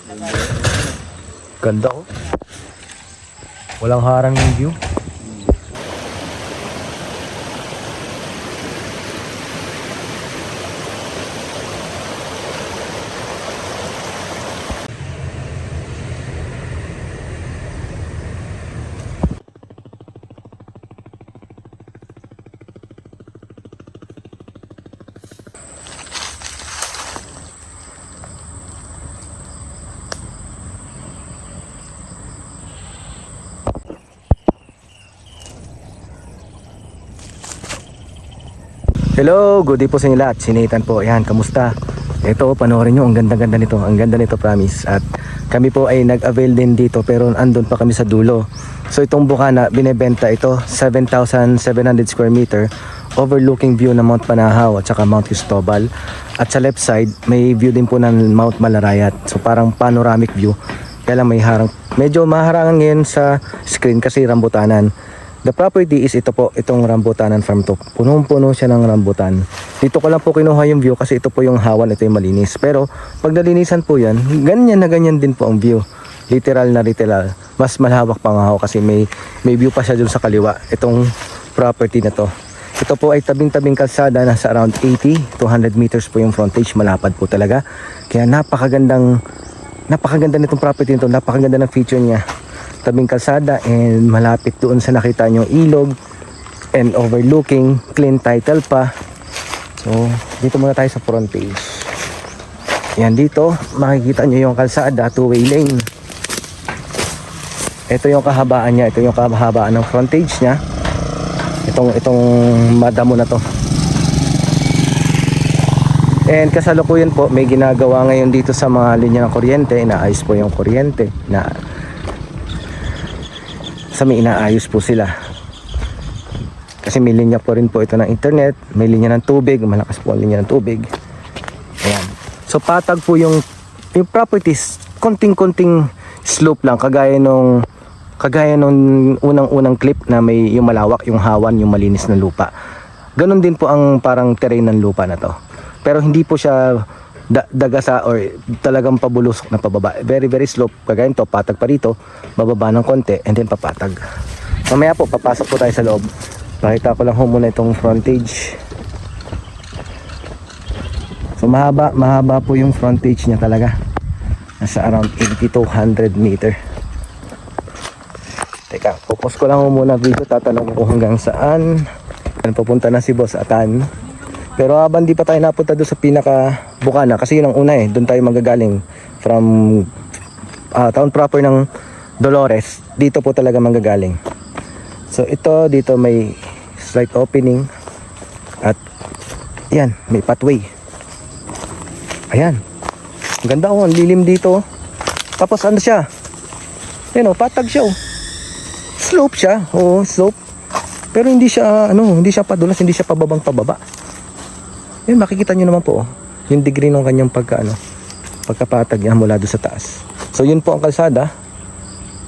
Ganda oh. Walang harang yung view. Hello, good day po sa inyo lahat. Si Nathan po. Ayan, kamusta? Ito, panoorin nyo. Ang ganda-ganda nito. Ang ganda nito, promise. At kami po ay nag-avail din dito pero andun pa kami sa dulo. So itong bukana, binebenta ito 7,700 square meter overlooking view ng Mount Banahaw at saka Mount Cristobal. At sa left side, may view din po ng Mount Malarayat. So parang panoramic view. Kaya lang may harang. Medyo maharangan ngayon sa screen kasi rambutanan. The property is ito po, itong rambutanan farm to. Punong-puno siya ng rambutan. Dito ko lang po kinuha yung view kasi ito po yung hawan, ito yung malinis. Pero pag nalinisan po yan, ganyan na ganyan din po ang view. Literal na literal. Mas malawak pang haw kasi may view pa siya dun sa kaliwa. Itong property na to. Ito po ay tabing-tabing kalsada, nasa around 80 to 100 meters po yung frontage. Malapad po talaga. Kaya napakaganda nitong property nito. Napakaganda ng feature niya. Tabing kalsada and malapit doon sa nakita nyo ilog and overlooking, clean title pa. So dito muna tayo sa front page. Yan, dito makikita nyo yung kalsada, two-way lane. Ito yung kahabaan niya, ito yung kahabaan ng frontage niya. Itong madamo na to. And kasalukuyan po may ginagawa ngayon dito sa mga linya ng kuryente. Inaayos po yung kuryente may inaayos po sila kasi may linya po rin po ito ng internet, may linya ng tubig, malakas po ang linya ng tubig. Ayan. So patag po yung properties, konting-konting slope lang kagaya nung unang clip na may yung malawak, yung hawan, yung malinis na lupa. Ganon din po ang parang terrain ng lupa na to, pero hindi po siya dagasa or talagang pabulusok na pababa. Very very slope, kagaya nito, patag pa rito, bababa ng konti and then papatag. Mamaya po papasok po tayo sa loob. Pakita ko lang muna itong frontage. So mahaba po yung frontage niya talaga. Nasa around 80 to 100 meter. Teka, focus ko lang muna video, tatanong ko hanggang saan pupunta na si Boss Atan. Pero habang di pa tayo napunta doon sa pinaka bukana, kasi yun ang una doon tayo magagaling from town proper ng Dolores. Dito po talaga manggagaling. So ito, dito may slight opening at yan, may pathway. Ayan, ang ganda ang lilim dito. Tapos ano siya, yan patag siya slope siya, slope. Pero hindi siya hindi siya padulas, hindi siya pababang pababa. Yan, makikita nyo naman po yung degree ng kanyang pagkapatag niya mula doon sa taas. So yun po ang kalsada.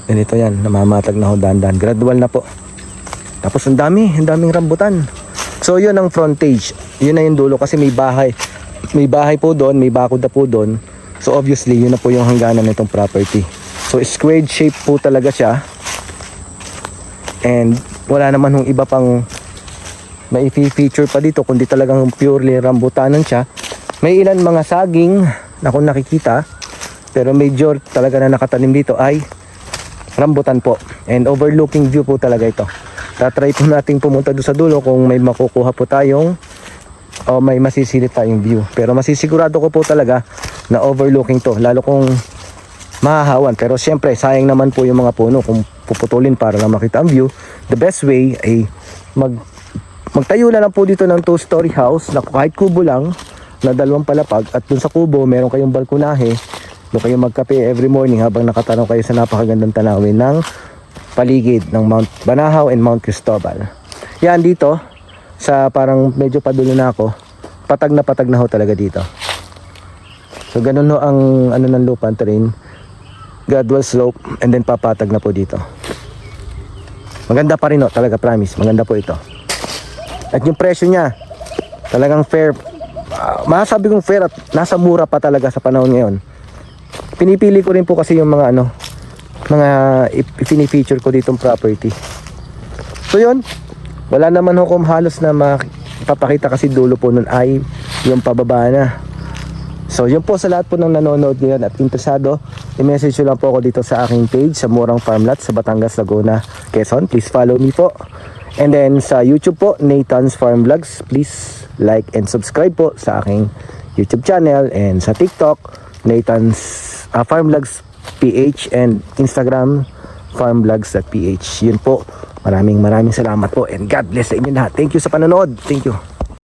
And ito yan, namamatag na dahan-dahan. Gradual na po. Tapos ang daming rambutan. So yun ang frontage. Yun na yung dulo kasi may bahay. May bahay po doon, may bakod na po doon. So obviously yun na po yung hangganan nitong property. So squared shape po talaga siya. And wala naman yung iba pang may feature pa dito kundi talagang purely rambutanan siya. May ilan mga saging na kung nakikita, pero major talaga na nakatanim dito ay rambutan po. And overlooking view po talaga ito. Tatry po natin pumunta doon sa dulo kung may makukuha po tayong o may masisilip tayong view. Pero masisigurado ko po talaga na overlooking to, lalo kung mahahawan. Pero syempre sayang naman po yung mga puno kung puputulin para lang makita ang view. The best way ay magtayo na lang po dito ng 2-story house na kahit kubo lang na 2 palapag, at dun sa kubo meron kayong balkonahe. Doon kayo magkape every morning habang nakatanaw kayo sa napakagandang tanawin ng paligid ng Mount Banahaw and Mount Cristobal. Yan dito sa parang medyo padulo na ako, patag na ho talaga dito. So ganun ang ng lupa, terrain, gradual slope and then papatag na po dito. Maganda pa rin talaga, promise, maganda po ito. At yung presyo niya talagang fair, masasabi kong fair at nasa mura pa talaga sa panahon ngayon. pinipili ko rin po kasi yung mga ano, mga i-feature ko ditong property. So yun, wala naman hukom halos na mapapakita kasi dulo po nun ay yung pababa na. So yun po sa lahat po ng nanonood ngayon at interesado, i-message nyo lang po ako dito sa aking page sa Murang Farm Lot sa Batangas, Laguna, Quezon. Please follow me po. And then sa YouTube po, Nathan's Farm Vlogs. Please like and subscribe po sa aking YouTube channel. And sa TikTok, Nathan's Farm Vlogs PH, and Instagram farmvlogs.ph. Yun po. Maraming salamat po and God bless sa inyo lahat. Thank you sa panonood. Thank you.